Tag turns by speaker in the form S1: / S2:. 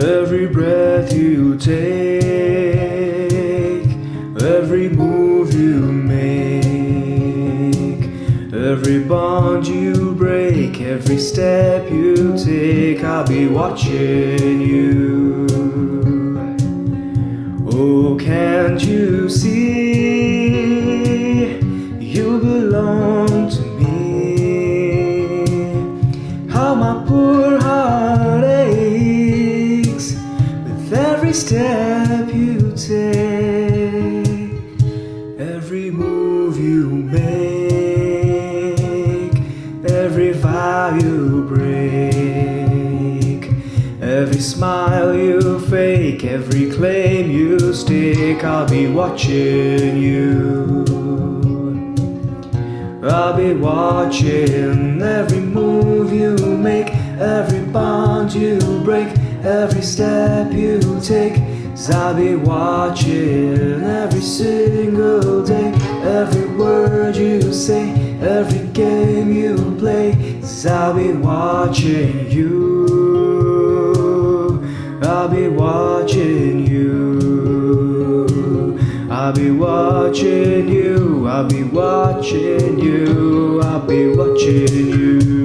S1: Every breath you take, every move you make, every bond you break, every step you take, I'll be watching you. Oh, can't you see you belong to me? How my poor heart aches with every step you take, every move you make, every vow you break, every smile you fake, every claim you stake, I'll be watching you. I'll be watching every move you make, every bond you break, every step you take. 'Cause I'll be watching every single day, every word you say, every game you play. 'Cause I'll be watching you. I'll be watching you. I'll be watching you. I'll be watching you. I'll be watching you.